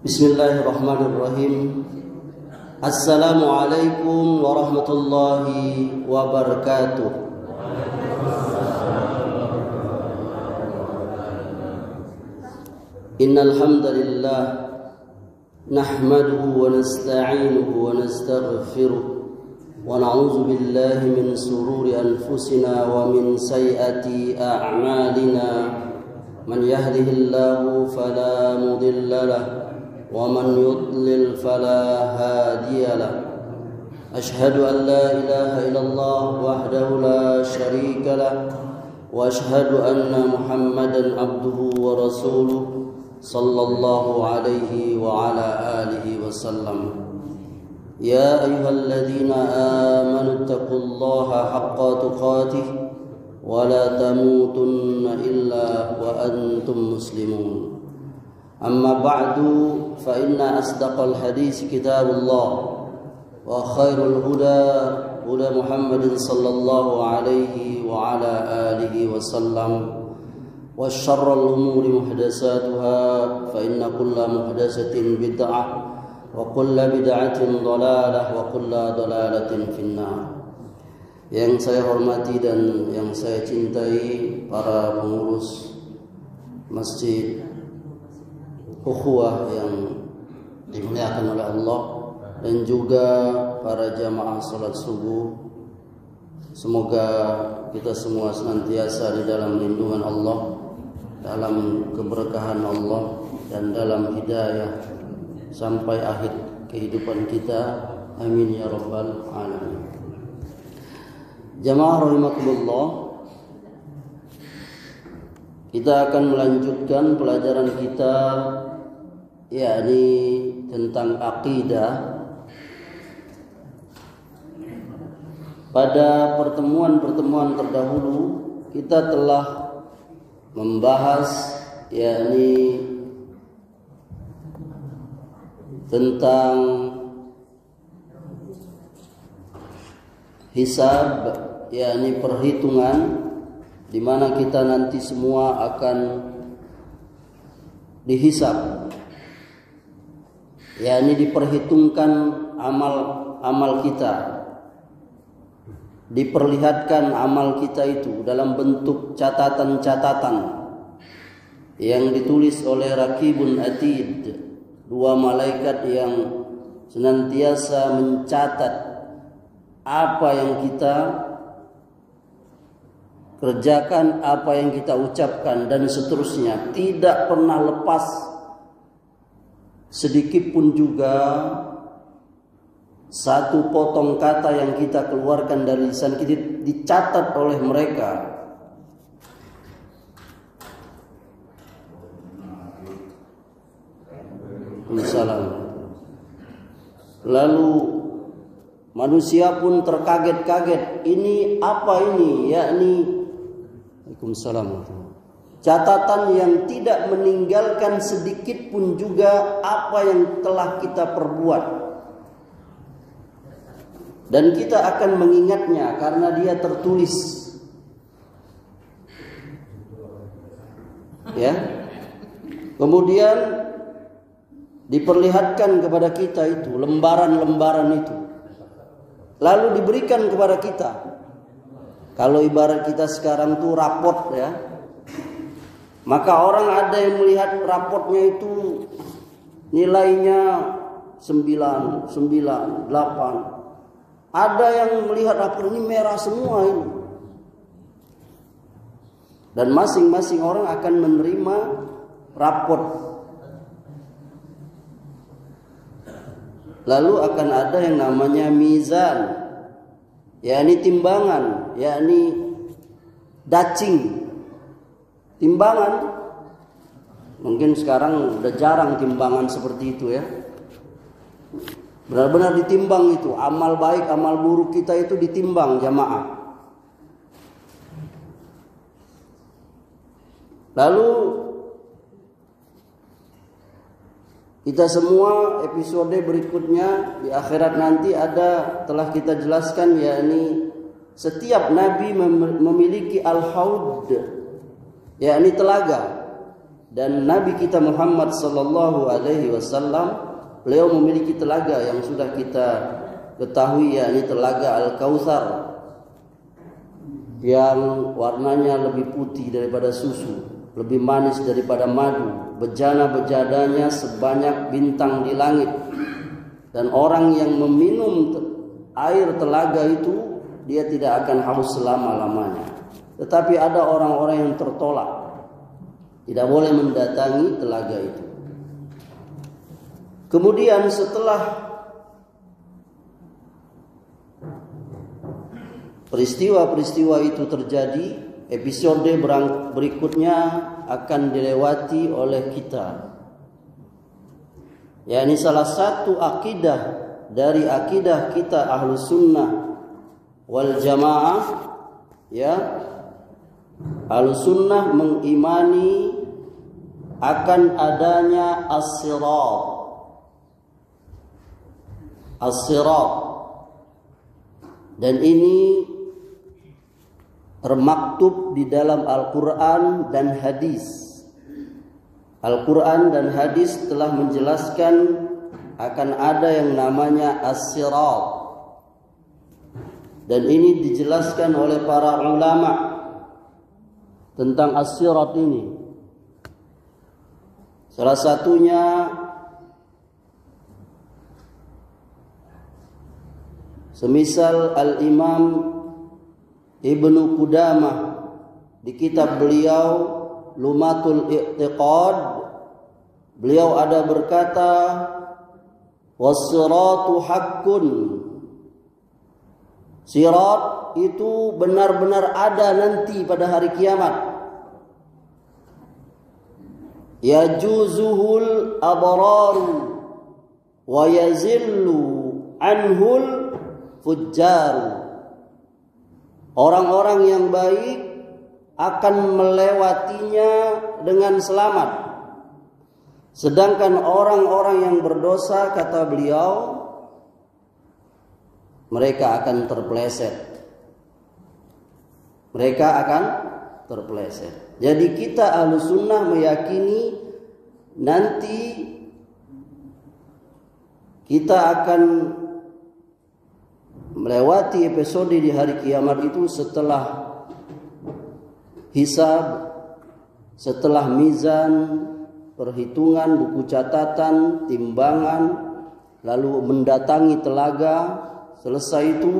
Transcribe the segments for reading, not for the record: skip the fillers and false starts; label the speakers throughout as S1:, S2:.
S1: Bismillahirrahmanirrahim. Assalamualaikum warahmatullahi wabarakatuh. Innal hamdalillah nahmaduhu wa nasta'inuhu wa nastaghfiruh wa na'udzu billahi min shururi anfusina wa min sayyiati a'malina. Man yahdihillahu fala mudilla lahu ومن يضلل فلا هادي له أشهد أن لا إله إلا الله وحده لا شريك له وأشهد أن محمدا عبده ورسوله صلى الله عليه وعلى آله وسلم يا أيها الذين آمنوا اتقوا الله حق تقاته ولا تموتن إلا وأنتم مسلمون أما بعد فإن أصدق الحديث كتاب الله وخير الهدى هدى محمد صلى الله عليه وعلى آله وسلم وشر الأمور محدثاتها فإن كل محدثة بدعة وكل بدعة ضلالة وكل ضلالة في النار. Yang saya hormati dan yang saya cintai para pengurus Masjid Ukhuwah yang dimuliakan oleh Allah dan juga para jamaah salat subuh. Semoga kita semua senantiasa di dalam lindungan Allah, dalam keberkahan Allah dan dalam hidayah sampai akhir kehidupan kita. Amin ya rabbal alamin. Jamaah rahimakumullah, kita akan melanjutkan pelajaran kita yakni tentang akidah. Pada pertemuan-pertemuan terdahulu kita telah membahas yakni tentang hisab, yakni perhitungan di mana kita nanti semua akan dihisab, yakni diperhitungkan amal kita, diperlihatkan amal kita itu dalam bentuk catatan-catatan yang ditulis oleh Raqibun Atid, dua malaikat yang senantiasa mencatat apa yang kita kerjakan, apa yang kita ucapkan dan seterusnya. Tidak pernah lepas sedikit pun juga satu potong kata yang kita keluarkan dari lisan kita dicatat oleh mereka. Misalnya, lalu manusia pun terkaget-kaget, ini apa ini? Yakni Waalaikumsalam. Catatan yang tidak meninggalkan sedikit pun juga apa yang telah kita perbuat. Dan kita akan mengingatnya karena dia tertulis. Ya. Kemudian diperlihatkan kepada kita itu lembaran-lembaran itu. Lalu diberikan kepada kita. Kalau ibarat kita sekarang tuh raport ya. Maka orang ada yang melihat raportnya itu nilainya 9, 8. Ada yang melihat rapor ini merah semua ini. Dan masing-masing orang akan menerima rapor. Lalu akan ada yang namanya mizan, yakni timbangan, yakni dacing. Timbangan, mungkin sekarang udah jarang timbangan seperti itu ya. Benar-benar ditimbang itu, amal baik, amal buruk kita itu ditimbang jamaah. Lalu kita semua episode berikutnya di akhirat nanti telah kita jelaskan, yakni setiap nabi memiliki al-haud, yakni telaga Dan Nabi kita Muhammad sallallahu alaihi wasallam, beliau memiliki telaga yang sudah kita ketahui, yakni telaga Al-Kautsar, yang warnanya lebih putih daripada susu, lebih manis daripada madu, bejana-bejananya sebanyak bintang di langit. Dan orang yang meminum air telaga itu, dia tidak akan haus selama-lamanya. Tetapi ada orang-orang yang tertolak, tidak boleh mendatangi telaga itu. Kemudian setelah peristiwa-peristiwa itu terjadi, episode berikutnya akan dilewati oleh kita. Yakni salah satu akidah dari akidah kita Ahlus Sunnah wal Jamaah, ya, Ahlus Sunnah mengimani akan adanya as-sirat. As-sirat. Dan ini termaktub di dalam Al-Quran dan hadis. Al-Quran dan hadis telah menjelaskan akan ada yang namanya as-sirat. Dan ini dijelaskan oleh para ulama tentang as-sirat ini. Salah satunya semisal Al-Imam Ibnu Qudamah di kitab beliau Lumatul I'tiqad, beliau ada berkata, was-siratu haqqun. Sirat itu benar-benar ada nanti pada hari kiamat. Yajuzuhul abraru wa yazillu anhul fujjaru. Orang-orang yang baik akan melewatinya dengan selamat. Sedangkan orang-orang yang berdosa, kata beliau, mereka akan terpeleset. Mereka akan terpeleset. Jadi kita Ahlus Sunnah meyakini nanti kita akan melewati episode di hari kiamat itu setelah hisab, setelah mizan, perhitungan, buku catatan, timbangan, lalu mendatangi telaga. Selesai itu,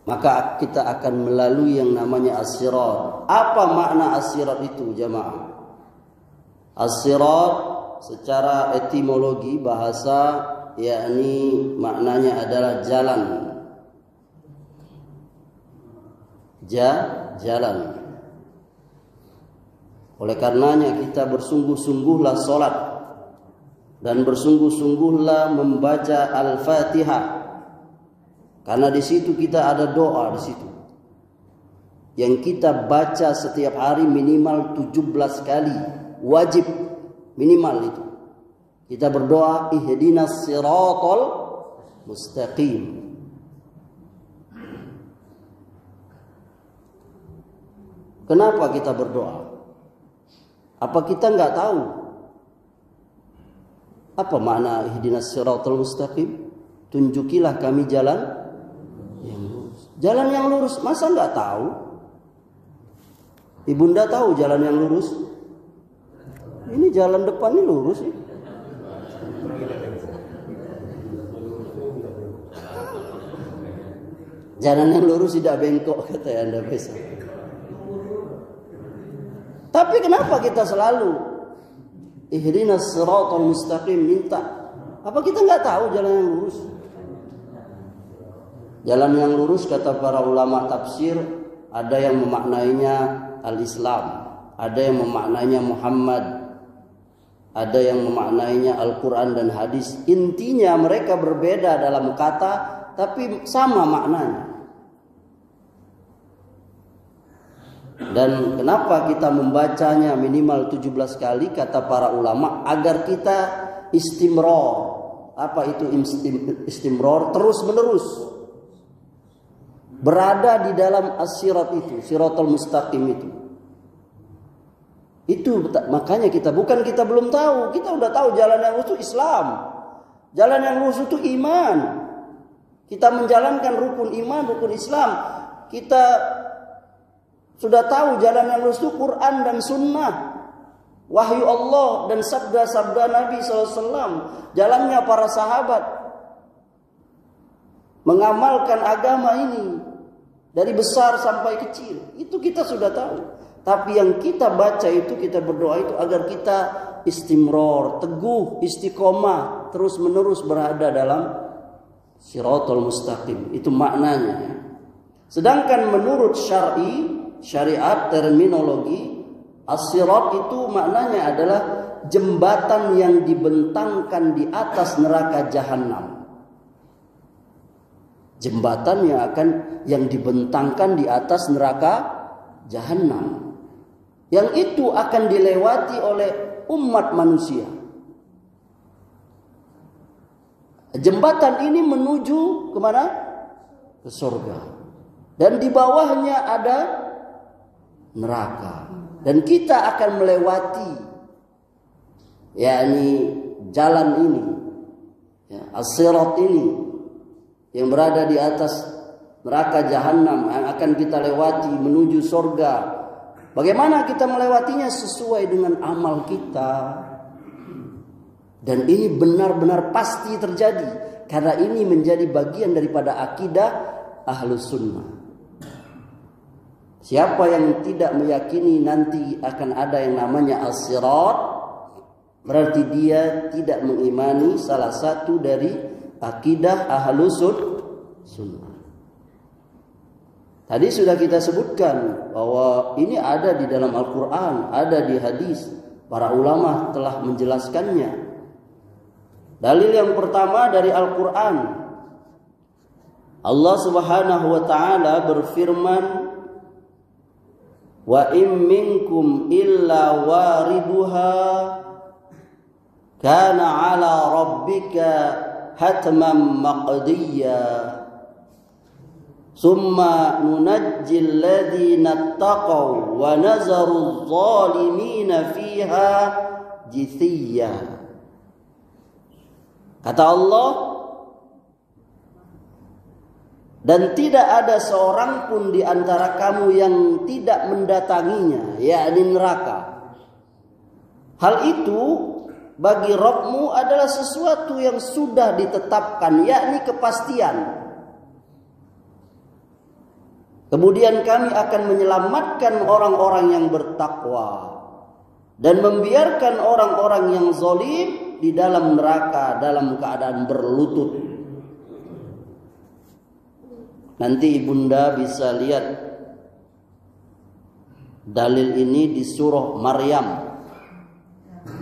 S1: maka kita akan melalui yang namanya as-sirat. Apa makna as-sirat itu, jamaah? As-sirat secara etimologi bahasa, yakni maknanya adalah jalan. Jalan. Oleh karenanya kita bersungguh-sungguhlah sholat dan bersungguh-sungguhlah membaca Al-Fatihah, karena di situ kita ada doa di situ yang kita baca setiap hari minimal 17 kali, wajib minimal itu. Kita berdoa, ihdinas siratal mustaqim. Kenapa kita berdoa? Apa kita nggak tahu apa makna ihdinas siratal mustaqim? Tunjukilah kami jalan yang lurus. Jalan yang lurus, masa nggak tahu? Ibunda tahu jalan yang lurus? Ini jalan depan ini lurus ya. Jalan yang lurus tidak bengkok, kata Anda besok. Tapi kenapa kita selalu ihdinas siratal mustaqim minta? Apa kita nggak tahu jalan yang lurus? Jalan yang lurus kata para ulama tafsir, ada yang memaknainya al-Islam, ada yang memaknainya Muhammad, ada yang memaknainya Al-Quran dan hadis. Intinya mereka berbeda dalam kata, tapi sama maknanya. Dan kenapa kita membacanya minimal 17 kali kata para ulama? Agar kita istimror. Apa itu istimror? Terus menerus berada di dalam as-sirat itu, siratal mustaqim itu. Itu makanya bukan kita belum tahu, kita udah tahu jalan yang lurus itu Islam. Jalan yang lurus itu iman. Kita menjalankan rukun iman, rukun Islam. Kita sudah tahu jalan yang lurus itu Quran dan Sunnah, wahyu Allah dan sabda-sabda Nabi SAW, jalannya para sahabat mengamalkan agama ini dari besar sampai kecil. Itu kita sudah tahu. Tapi yang kita baca itu, kita berdoa itu agar kita istimror, teguh, istiqomah, terus menerus berada dalam Shiratal Mustaqim. Itu maknanya. Sedangkan menurut syariat terminologi, as-sirat itu maknanya adalah jembatan yang dibentangkan di atas neraka jahanam. Jembatan yang dibentangkan di atas neraka jahanam. Yang itu akan dilewati oleh umat manusia. Jembatan ini menuju kemana? Ke surga. Dan di bawahnya ada neraka. Dan kita akan melewati yakni jalan ini, as-sirat ini yang berada di atas neraka jahanam yang akan kita lewati menuju surga. Bagaimana kita melewatinya? Sesuai dengan amal kita. Dan ini benar-benar pasti terjadi, karena ini menjadi bagian daripada akidah Ahlus Sunnah. Siapa yang tidak meyakini nanti akan ada yang namanya as-sirat, berarti dia tidak mengimani salah satu dari akidah Ahlus Sunnah. Tadi sudah kita sebutkan bahwa ini ada di dalam Al-Quran, ada di hadis. Para ulama telah menjelaskannya. Dalil yang pertama dari Al-Quran. Allah Subhanahu wa taala berfirman, "Wa in minkum illa wariduha kana 'ala rabbika hatman maqdiyya. Summa nunajjil ladzina taqaw wa nazaru adh-dhalimina fiha jithiyya." Kata Allah, dan tidak ada seorang pun di antara kamu yang tidak mendatanginya, yakni neraka. Hal itu bagi Rabbmu adalah sesuatu yang sudah ditetapkan, yakni kepastian. Kemudian kami akan menyelamatkan orang-orang yang bertakwa dan membiarkan orang-orang yang zalim di dalam neraka dalam keadaan berlutut. Nanti ibunda bisa lihat dalil ini di surah Maryam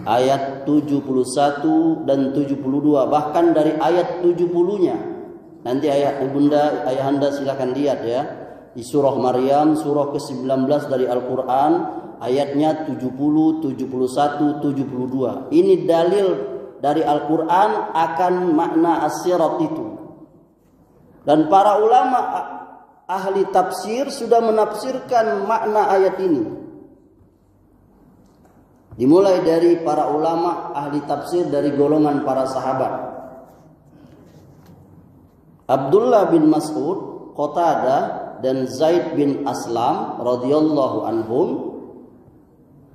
S1: ayat 71 dan 72, bahkan dari ayat 70-nya. Nanti ayahanda silakan lihat ya. Di surah Maryam, surah ke-19 dari Al-Quran, ayatnya 70, 71, 72. Ini dalil dari Al-Quran akan makna as-sirat itu. Dan para ulama ahli tafsir sudah menafsirkan makna ayat ini. Dimulai dari para ulama ahli tafsir dari golongan para sahabat. Abdullah bin Mas'ud, Qatadah, dan Zaid bin Aslam radhiyallahu anhum,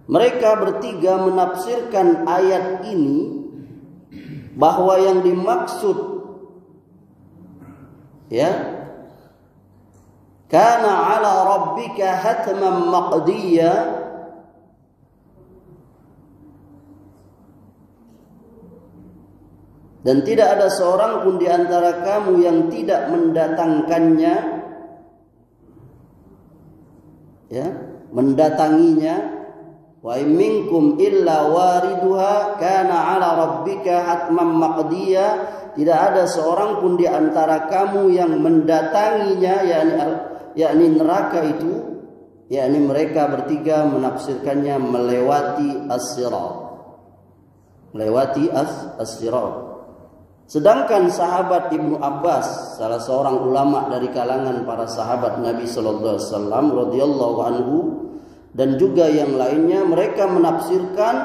S1: mereka bertiga menafsirkan ayat ini bahwa yang dimaksud kana 'ala rabbika hatman maqdiyya, dan tidak ada seorang pun di antara kamu yang tidak mendatangkannya, mendatanginya. Wa minkum illa wariduha kana 'ala rabbika hatman maqdiyya. Tidak ada seorang pun di antara kamu yang mendatanginya, yakni neraka itu, yakni mereka bertiga menafsirkannya melewati as-sirat. Melewati as-sirat. Sedangkan sahabat Ibnu Abbas, salah seorang ulama dari kalangan para sahabat Nabi sallallahu alaihi wasallam radhiyallahu anhu, dan juga yang lainnya, mereka menafsirkan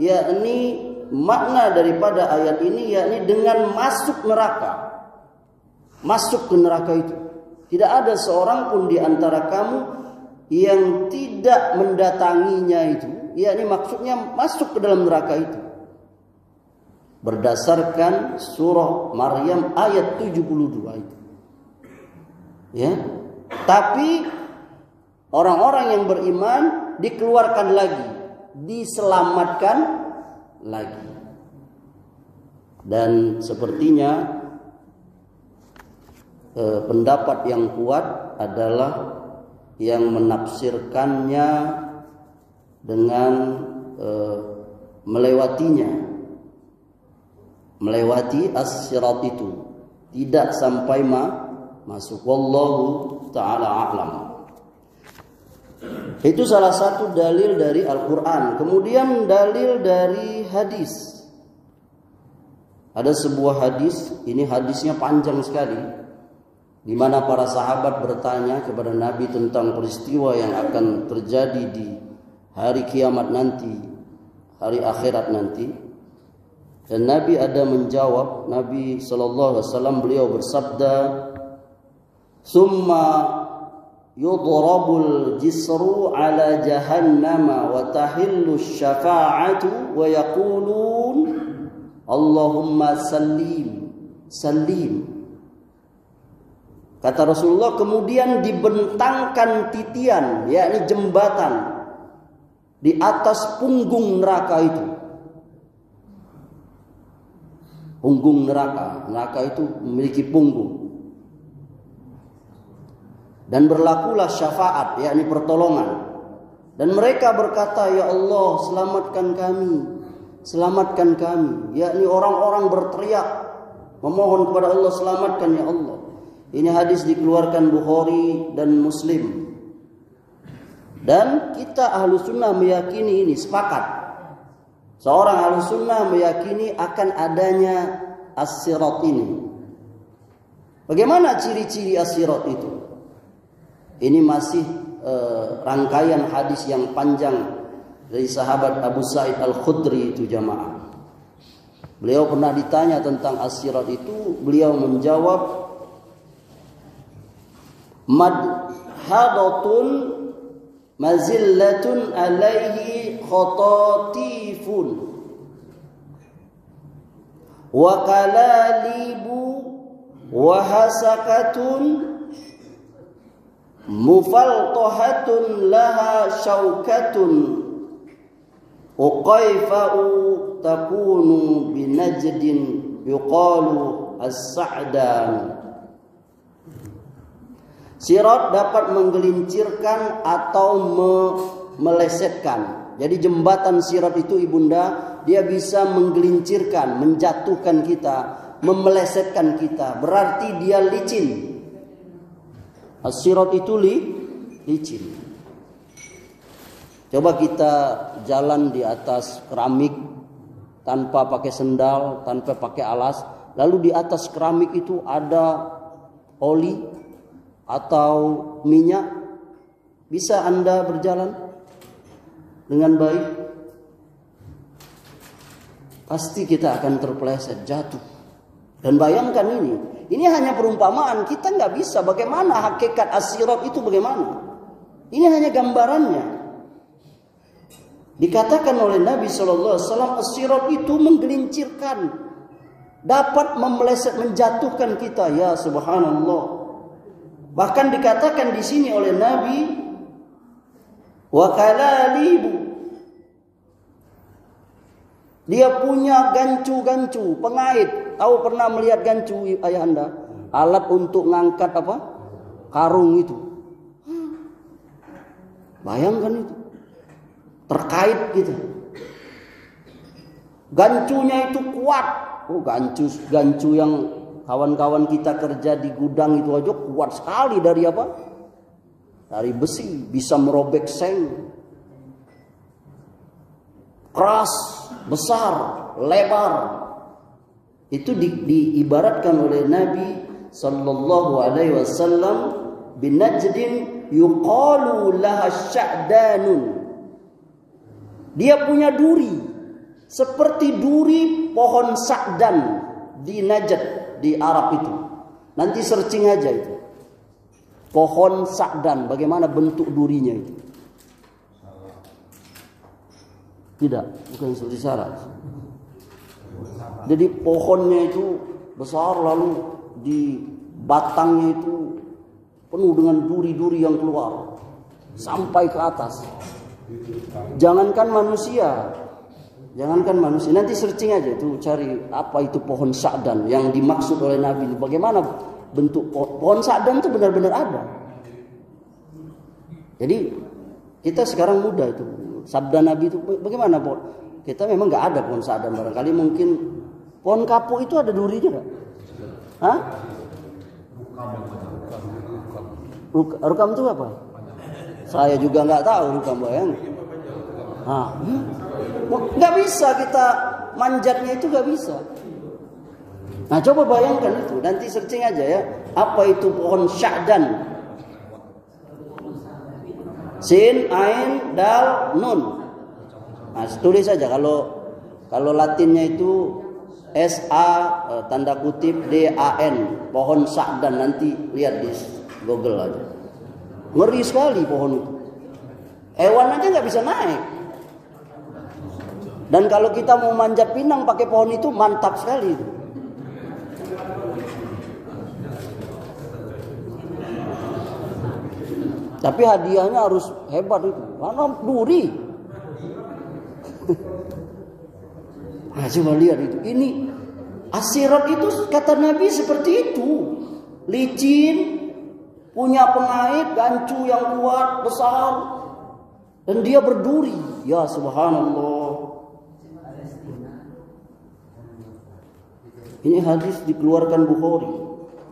S1: yakni makna daripada ayat ini yakni dengan masuk neraka. Masuk ke neraka itu. Tidak ada seorang pun di antara kamu yang tidak mendatanginya itu. Yakni maksudnya masuk ke dalam neraka itu. Berdasarkan surah Maryam ayat 72 itu. Ya. Tapi orang-orang yang beriman dikeluarkan lagi, diselamatkan lagi. Dan sepertinya pendapat yang kuat adalah yang menafsirkannya dengan melewati as-sirat itu, tidak sampai masuk. Wallahu ta'ala a'lam. Itu salah satu dalil dari Al-Quran. Kemudian dalil dari hadis. Ada sebuah hadis, ini hadisnya panjang sekali, di mana para sahabat bertanya kepada Nabi tentang peristiwa yang akan terjadi di hari kiamat nanti, hari akhirat nanti. Dan Nabi ada menjawab. Nabi SAW beliau bersabda, "Summa yudrabul jisru ala jahannama wa tahillu syafa'atu wa yaqulun Allahumma sallim sallim." Kata Rasulullah, kemudian dibentangkan titian, yakni jembatan, di atas punggung neraka itu. Punggung neraka. Neraka itu memiliki punggung. Dan berlakulah syafaat, yakni pertolongan. Dan mereka berkata, "Ya Allah, selamatkan kami. Selamatkan kami." Yakni orang-orang berteriak, memohon kepada Allah, selamatkan ya Allah. Ini hadis dikeluarkan Bukhari dan Muslim. Dan kita ahlu sunnah meyakini ini, sepakat. Seorang ahlu sunnah meyakini akan adanya as-sirat ini. Bagaimana ciri-ciri as-sirat itu? Ini masih rangkaian hadis yang panjang dari sahabat Abu Sa'id Al-Khudri itu jamaah. Beliau pernah ditanya tentang as-sirat itu, beliau menjawab, madhadatun mazillatun alaihi khatatifun wa kalalibu wa hasakatun mufaltahatun laha syaukatun uqaifa'u takunu binajdin yuqalu as-sa'dan. Sirat dapat menggelincirkan atau melesetkan. Jadi jembatan sirat itu ibunda, dia bisa menggelincirkan, menjatuhkan kita, memelesetkan kita. Berarti dia licin. Sirat itu licin. Coba kita jalan di atas keramik tanpa pakai sendal, tanpa pakai alas. Lalu di atas keramik itu ada oli atau minyak, bisa Anda berjalan dengan baik? Pasti kita akan terpeleset, jatuh. Dan bayangkan ini hanya perumpamaan, kita nggak bisa. Bagaimana hakikat as-sirat itu bagaimana? Ini hanya gambarannya. Dikatakan oleh Nabi SAW, as-sirat itu menggelincirkan, dapat memeleset, menjatuhkan kita. Ya subhanallah. Bahkan dikatakan di sini oleh Nabi, wa kalalibu, dia punya gancu-gancu, pengait. Tahu pernah melihat gancu ayah Anda? Alat untuk ngangkat apa? Karung itu. Bayangkan itu. Terkait gitu. Gancunya itu kuat. Oh, gancu yang kawan-kawan kita kerja di gudang itu aja kuat sekali. Dari apa? Dari besi. Bisa merobek seng. Keras, besar, lebar. Itu diibaratkan oleh Nabi Sallallahu Alaihi Wasallam binajdin yuqalu laha sya'danun. Dia punya duri seperti duri pohon sa'dan di Najd di Arab itu. Nanti searching aja itu. Pohon sa'dan, bagaimana bentuk durinya itu? Tidak, bukan seperti syarat. Jadi pohonnya itu besar, lalu di batangnya itu penuh dengan duri-duri yang keluar sampai ke atas. Jangankan manusia, nanti searching aja itu, cari apa itu pohon sa'dan yang dimaksud oleh Nabi. Bagaimana bentuk pohon sa'dan itu benar-benar ada. Jadi kita sekarang mudah itu sabda Nabi itu bagaimana pohon? Kita memang nggak ada pohon sa'dan, barangkali mungkin pohon kapuk itu ada durinya nggak? Hah? Rukam itu apa? Saya juga nggak tahu rukam, bayang. Nggak bisa kita manjatnya itu, nggak bisa. Nah coba bayangkan itu, nanti searching aja ya, apa itu pohon sya'dan? Sin, ain, dal, nun. Nah, tulis saja kalau Latinnya itu SA tanda kutip DAN, pohon sa'dan, nanti lihat di Google aja. Ngeri sekali pohon itu. Hewan aja nggak bisa naik. Dan kalau kita mau manjat pinang pakai pohon itu mantap sekali itu. Tapi hadiahnya harus hebat itu, karena duri. Nah, coba lihat itu. Ini as-sirat itu kata Nabi seperti itu. Licin, punya pengait, gancu yang kuat, besar. Dan dia berduri. Ya subhanallah. Ini hadis dikeluarkan Bukhari.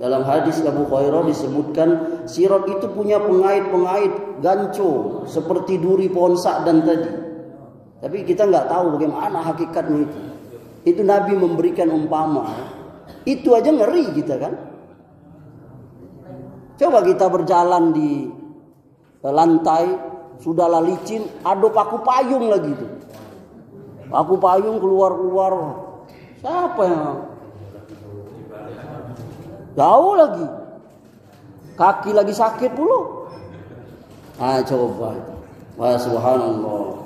S1: Dalam hadis Abu Hurairah disebutkan sirat itu punya pengait-pengait ganco seperti duri pohon sa'dan tadi. Tapi kita nggak tahu bagaimana hakikatnya itu. Itu Nabi memberikan umpama. Itu aja ngeri kita kan. Coba kita berjalan di lantai, sudahlah licin, ada paku payung lagi tuh. Paku payung keluar-keluar. Siapa yang jauh lagi, kaki lagi sakit pula. Coba, wah subhanallah.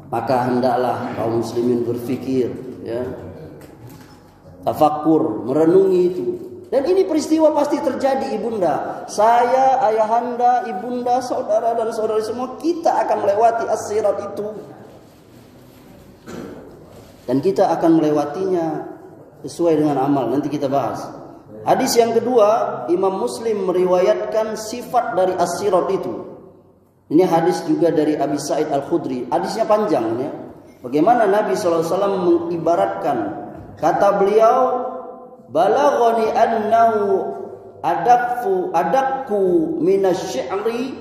S1: Maka hendaklah kaum muslimin berfikir, ya, tafakkur, merenungi itu. Dan ini peristiwa pasti terjadi, ibunda. Saya, ayahanda, ibunda, saudara dan saudari semua kita akan melewati as-sirat itu. Dan kita akan melewatinya sesuai dengan amal. Nanti kita bahas. Hadis yang kedua, Imam Muslim meriwayatkan sifat dari as-sirat itu. Ini hadis juga dari Abi Sa'id Al-Khudri. Hadisnya panjang ya. Bagaimana Nabi SAW mengibaratkan. Kata beliau, balaghani annahu adakku minasy-syi'ri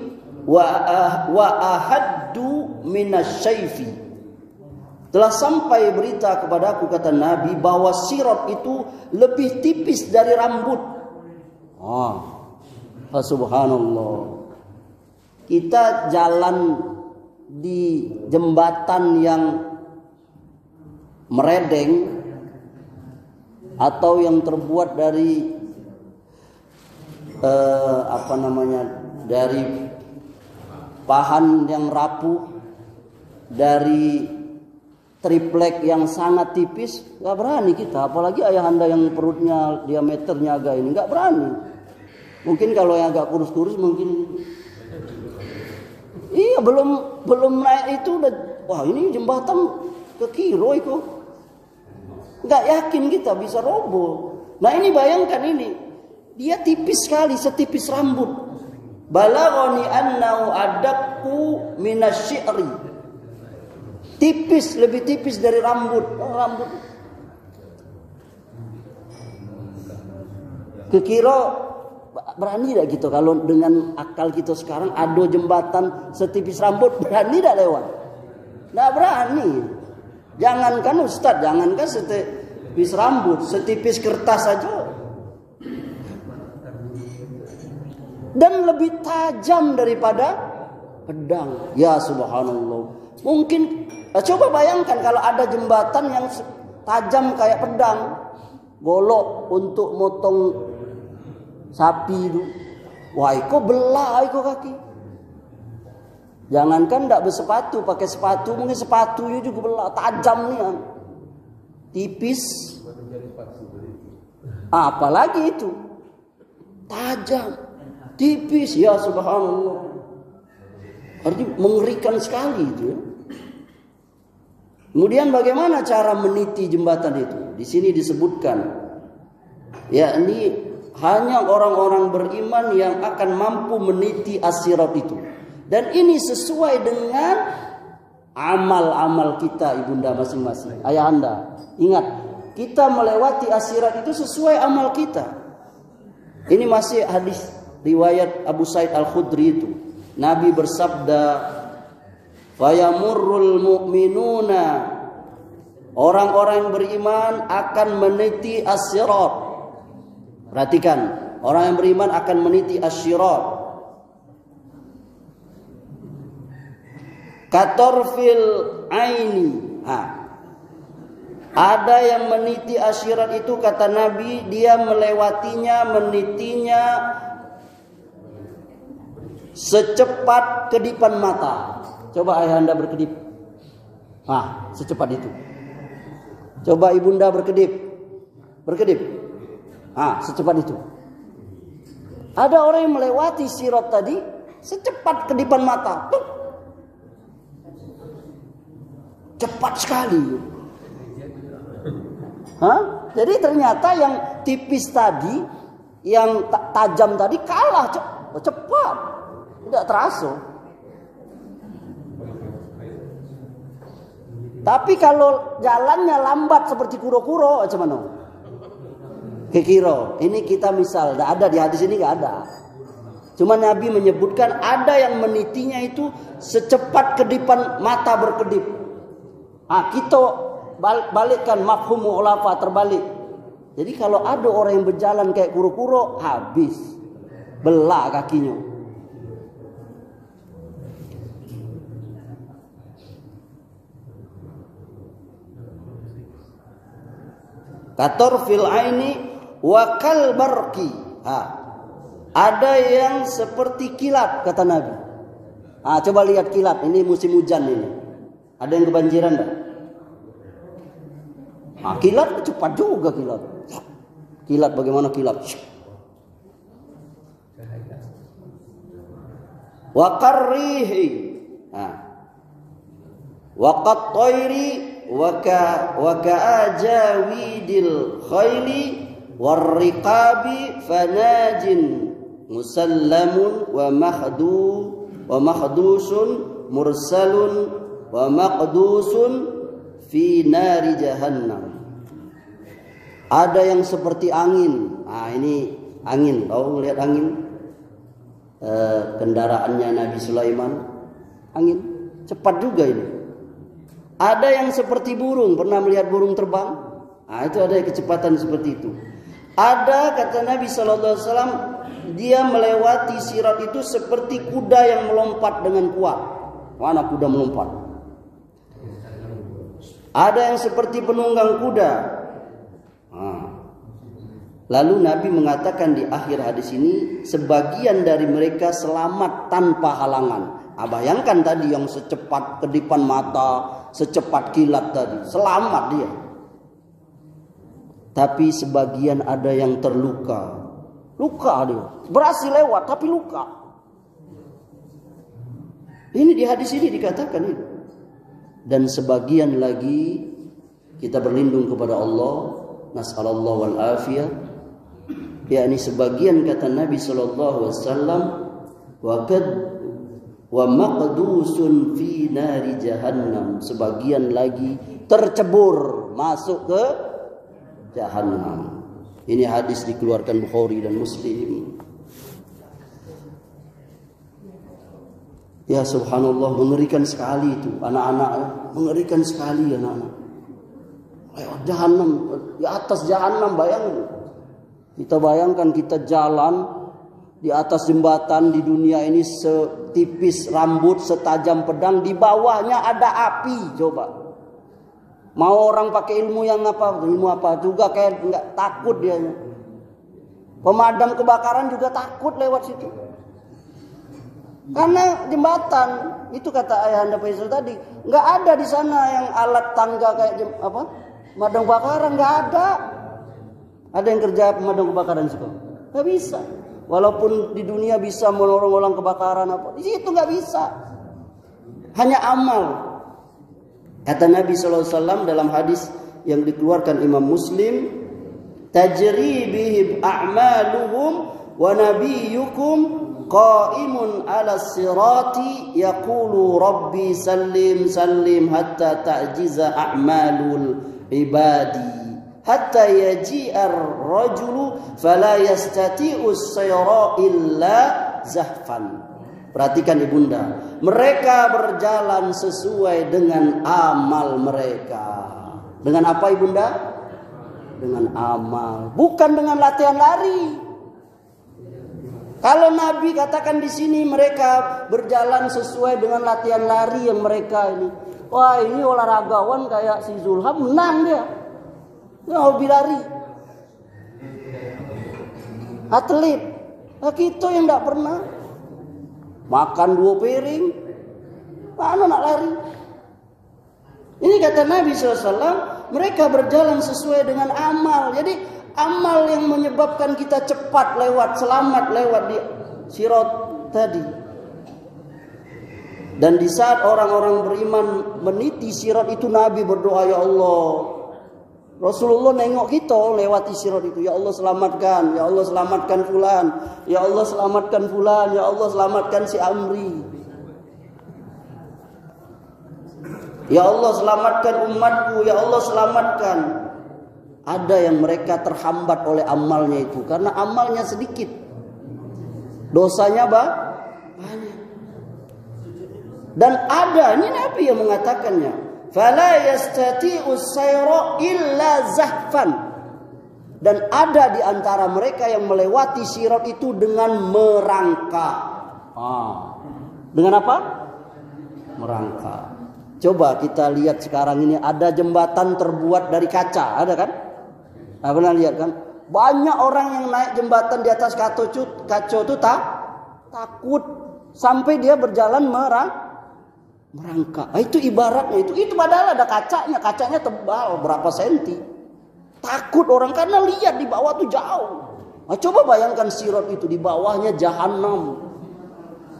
S1: wa ahaddu minasyaifi. Telah sampai berita kepadaku, kata Nabi, bahwa sirat itu lebih tipis dari rambut. Subhanallah. Kita jalan di jembatan yang meredeng atau yang terbuat dari dari pahan yang rapuh, dari triplek yang sangat tipis, nggak berani kita. Apalagi ayahanda yang perutnya diameternya agak ini, nggak berani. Mungkin kalau yang agak kurus-kurus mungkin. Iya, belum naik itu udah, wah ini jembatan ke kiro itu. Nggak yakin kita bisa roboh. Nah ini bayangkan ini, dia tipis sekali, setipis rambut. Balaghani annahu adakku minasy-syi'ri. Tipis, lebih tipis dari rambut. Rambut. Kekira berani tidak gitu kalau dengan akal kita sekarang ada jembatan setipis rambut, berani tidak lewat? Tidak berani. Jangankan Ustadz, jangankan setipis rambut, setipis kertas saja. dan lebih tajam daripada pedang. Ya subhanallah. Mungkin coba bayangkan kalau ada jembatan yang tajam kayak pedang, golok untuk motong sapi itu. Wah, kok belah kok kaki. Jangankan tidak bersepatu, pakai sepatu, mungkin sepatunya juga belah, tajam nih. Tipis. Apalagi itu. Tajam, tipis, ya subhanallah. Artinya mengerikan sekali itu ya. Kemudian bagaimana cara meniti jembatan itu? Di sini disebutkan, yakni hanya orang-orang beriman yang akan mampu meniti as-sirat itu. Dan ini sesuai dengan amal-amal kita, ibunda masing-masing. Ayahanda, ingat, kita melewati as-sirat itu sesuai amal kita. Ini masih hadis riwayat Abu Sa'id Al-Khudri itu. Nabi bersabda, fayamurrul mu'minuna, orang-orang yang beriman akan meniti as-sirat. Perhatikan, orang yang beriman akan meniti as-sirat. Katorfil aini. Ada yang meniti as-sirat itu, kata Nabi, dia melewatinya, menitinya secepat kedipan mata. Coba ayahanda berkedip. Secepat itu. Coba ibunda berkedip. Berkedip. Secepat itu. Ada orang yang melewati sirat tadi secepat kedipan mata. Cepat sekali. Jadi ternyata yang tipis tadi, yang tajam tadi kalah cepat. Tidak terasa. Tapi kalau jalannya lambat seperti kuro-kuro, macam mana? Kekiro. Ini kita misal, tidak ada di hadis ini, nggak ada. Cuma Nabi menyebutkan ada yang menitinya itu secepat kedipan mata berkedip. Kita balikkan mafhum mu'lafa, terbalik. Jadi kalau ada orang yang berjalan kayak kuro-kuro, habis. Belah kakinya. Katorfil aini wa kal barqi. Ada yang seperti kilat, kata Nabi. Coba lihat kilat, ini musim hujan ini. Ada yang kebanjiran enggak? Kilat cepat juga kilat. Kilat bagaimana kilat? Wa qarrihi. Wa qattairi wa ka'ajawidil khayli warriqabi fanajin musallamun wa mahdusun mursalun wa maqdusun fi nari jahannam. Ada yang seperti angin. Ini angin. Tahu melihat angin? Kendaraannya Nabi Sulaiman. Angin. Cepat juga ini. Ada yang seperti burung. Pernah melihat burung terbang? Itu ada kecepatan seperti itu. Ada, kata Nabi SAW, dia melewati sirat itu seperti kuda yang melompat dengan kuat. Mana kuda melompat? Ada yang seperti penunggang kuda. Lalu Nabi mengatakan di akhir hadis ini, sebagian dari mereka selamat tanpa halangan. Bayangkan tadi yang secepat kedipan mata, secepat kilat tadi, selamat dia. Tapi sebagian ada yang terluka. Luka dia. Berhasil lewat tapi luka. Ini di hadis ini dikatakan ini. Dan sebagian lagi kita berlindung kepada Allah, nas'alallahu wal afiyah. Yakni sebagian, kata Nabi sallallahu alaihi wasallam, wa maqdusun fi nari jahannam, sebagian lagi tercebur masuk ke jahannam. Ini hadis dikeluarkan Bukhari dan Muslim. Ya subhanallah, mengerikan sekali itu anak-anak, mengerikan sekali anak-anak. Jahannam, di atas jahannam, bayangkan. Kita bayangkan kita jalan Di atas jembatan di dunia ini setipis rambut, setajam pedang, di bawahnya ada api. Coba. Mau orang pakai ilmu yang apa? Ilmu apa juga kayak nggak takut dia. Pemadam kebakaran juga takut lewat situ. Karena jembatan itu kata Ayahanda Faisal tadi, nggak ada di sana yang alat tangga kayak pemadam kebakaran, nggak ada. Ada yang kerja pemadam kebakaran sih kok? Nggak bisa. Walaupun di dunia bisa menolong orang kebakaran apa, di situ nggak bisa. Hanya amal. Kata Nabi SAW dalam hadis yang dikeluarkan Imam Muslim, tajri bihim a'maluhum wa nabiyyukum qa'imun 'ala sirati yaqulu rabbi sallim sallim hatta ta'jiza a'malul ibadi hatta yaji'ar rajulu fala yastati'u sayra illa zahfan. Perhatikan ibunda, mereka berjalan sesuai dengan amal mereka. Dengan apa ibunda? Dengan amal, bukan dengan latihan lari. Kalau Nabi katakan di sini mereka berjalan sesuai dengan latihan lari yang mereka ini. Wah, ini olahragawan kayak si Zulham menang dia. Ya, hobi lari. Atlet. Nah, kita yang tidak pernah makan 2 piring, mana nak lari? Ini kata Nabi SAW, mereka berjalan sesuai dengan amal. Jadi amal yang menyebabkan kita cepat lewat, selamat lewat di sirat tadi. Dan di saat orang-orang beriman meniti sirat itu, Nabi berdoa, ya Allah. Rasulullah nengok kita lewati sirat itu. Ya Allah selamatkan. Ya Allah selamatkan fulan. Ya Allah selamatkan fulan. Ya Allah selamatkan si Amri. Ya Allah selamatkan umatku. Ya Allah selamatkan. Ada yang mereka terhambat oleh amalnya itu. Karena amalnya sedikit. Dosanya banyak. Dan ada, ini Nabi yang mengatakannya. Fala yastati'u sayra illa zahfan. Dan ada di antara mereka yang melewati sirat itu dengan merangkak. Dengan apa? Merangkak. Coba kita lihat sekarang ini ada jembatan terbuat dari kaca, ada kan? Pernah lihat kan? Banyak orang yang naik jembatan di atas kaca itu takut sampai dia berjalan merangkak. Itu ibaratnya itu padahal ada kacanya tebal berapa senti. Takut orang karena lihat di bawah tuh jauh. Coba bayangkan sirat itu, di bawahnya jahanam.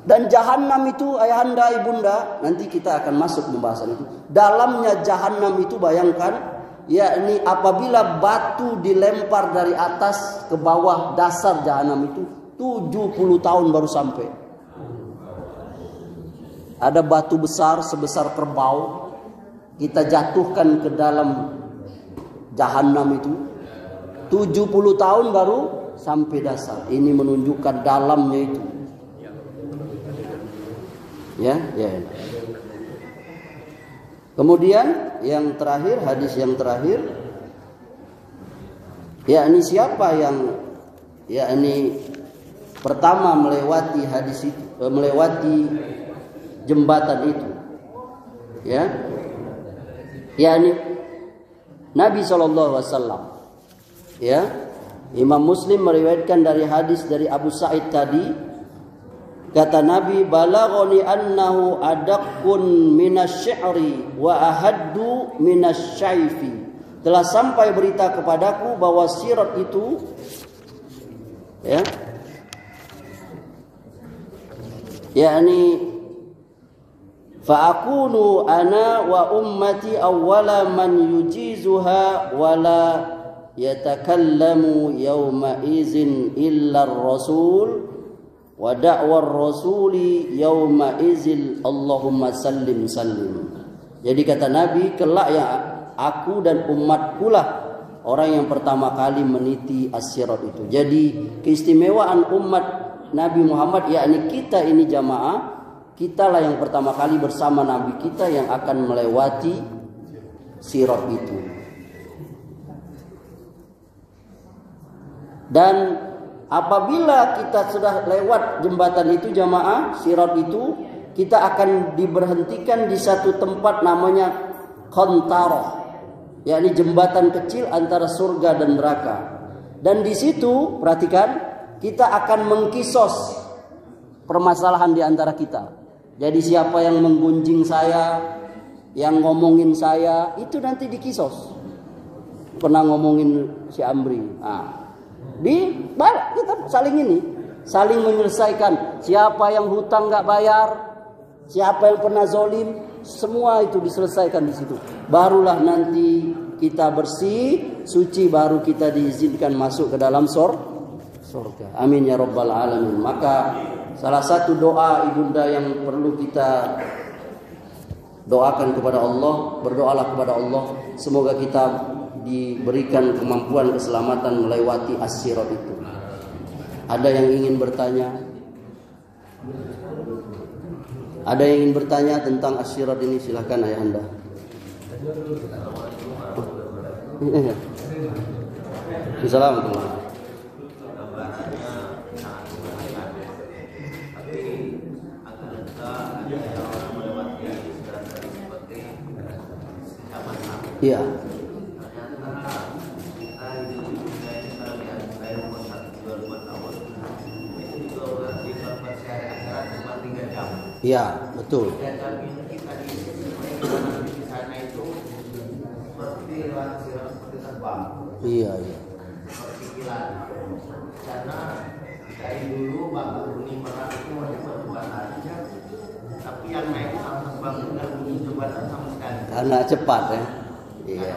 S1: Dan jahanam itu ayahanda ibunda, nanti kita akan masuk pembahasan itu. Dalamnya jahanam itu bayangkan, yakni apabila batu dilempar dari atas ke bawah dasar jahanam itu 70 tahun baru sampai. Ada batu besar sebesar kerbau, kita jatuhkan ke dalam jahanam itu 70 tahun baru sampai dasar. Ini menunjukkan dalamnya itu. Ya. Kemudian yang terakhir, hadis yang terakhir, yakni siapa yang yakni pertama melewati hadis itu, melewati jembatan itu, ya, yakni Nabi SAW. Ya, Imam Muslim meriwayatkan dari hadis dari Abu Sa'id tadi. Kata Nabi, balaghani annahu adaqqun minasy-syi'ri wa ahaddu minasy-syaifi. Telah sampai berita kepadaku bahwa sirat itu, ya, yakni fa'akunu ana wa ummati awwala man yujizuha wa la yatakallamu yawma izin illa ar-rasul wa da'war rasuli yauma izil Allahumma sallim sallim. Jadi kata Nabi, kelak ya aku dan umatku lah orang yang pertama kali meniti as-sirat itu. Jadi keistimewaan umat Nabi Muhammad, yakni kita ini jamaah, kitalah yang pertama kali bersama Nabi kita yang akan melewati sirat itu. Dan Apabila kita sudah lewat jembatan itu jamaah, sirat itu, kita akan diberhentikan di satu tempat namanya Qantarah, yakni jembatan kecil antara surga dan neraka. Dan di situ, perhatikan, kita akan mengkisos permasalahan di antara kita. Jadi siapa yang menggunjing saya, yang ngomongin saya, itu nanti dikisos. Pernah ngomongin si Amri. Kita saling menyelesaikan. Siapa yang hutang nggak bayar, siapa yang pernah zolim, semua itu diselesaikan di situ. Barulah nanti kita bersih, suci, baru kita diizinkan masuk ke dalam surga. Amin ya rabbal alamin. Maka salah satu doa ibunda yang perlu kita doakan kepada Allah, berdoalah kepada Allah, semoga kita diberikan kemampuan keselamatan melewati as-sirat itu. Ada yang ingin bertanya? Ada yang ingin bertanya tentang as-sirat ini? Silakan ayahanda. Assalamualaikum. Iya. Iya, betul. Iya.
S2: Karena dari dulu Bapak bunyi merak itu hanya berbuat aja, tapi yang naik sama bangun dan bunyi jembatan sama sekali.
S1: Karena cepat ya. Iya.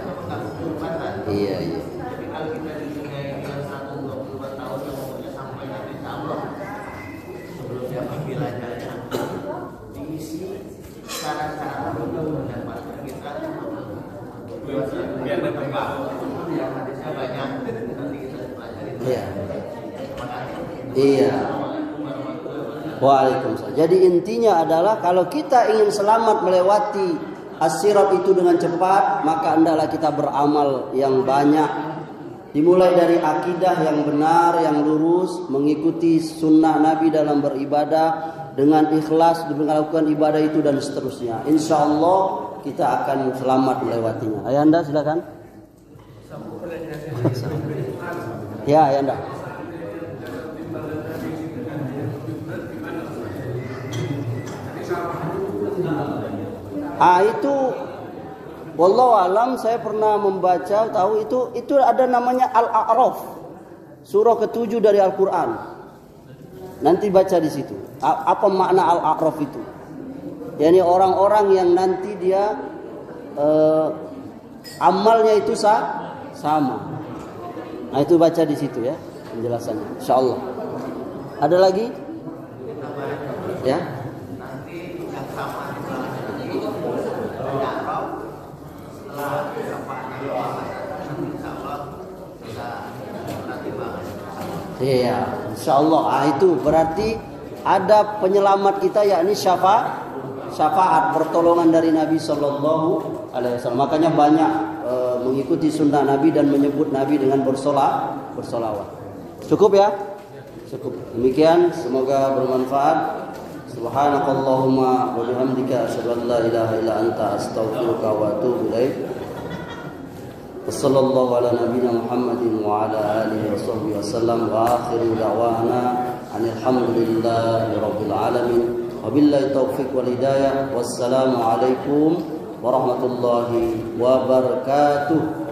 S1: Iya.
S2: Jadi kalau kita di sini yang 124 tahun yang umurnya sampai Nabi Allah sebelum dia panggilannya diisi cara-cara untuk mendapatkan kita biar bertambah. Yang hadisnya banyak nanti kita pelajari.
S1: Iya. Iya. Waalaikumsalam. Jadi intinya adalah kalau kita ingin selamat melewati as-sirat itu dengan cepat, maka hendaklah kita beramal yang banyak. Dimulai dari akidah yang benar, yang lurus, mengikuti sunnah Nabi dalam beribadah, dengan ikhlas melakukan ibadah itu dan seterusnya. Insya Allah kita akan selamat melewatinya. Ayahanda silakan. Ya, ayahanda. Itu wallahu alam, saya pernah membaca tahu itu ada namanya Al-A'raf. Surah ke-7 dari Al-Qur'an. Nanti baca di situ. Apa makna Al-A'raf itu? Yani orang-orang yang nanti dia amalnya itu sama. Nah, itu baca di situ ya penjelasannya. Insyaallah. Ada lagi? Ya. Iya, insyaallah. Itu berarti ada penyelamat kita, yakni syafaat pertolongan dari Nabi Sallallahu Alaihi Wasallam. Makanya banyak mengikuti sunnah Nabi dan menyebut Nabi dengan bersolawat. Cukup ya? Cukup. Demikian, semoga bermanfaat. Subhanakallahumma wa bihamdika asyhadu an la ilaha illa anta astaghfiruka wa atubu ilaik. Wassallallahu ala nabiyyina Muhammadin wa ala alihi wa sahbihi wasallam wa akhiru da'wana alhamdulillahi rabbil alamin. Wabillahi taufiq wal hidayah. Wassalamu alaikum warahmatullahi wabarakatuh.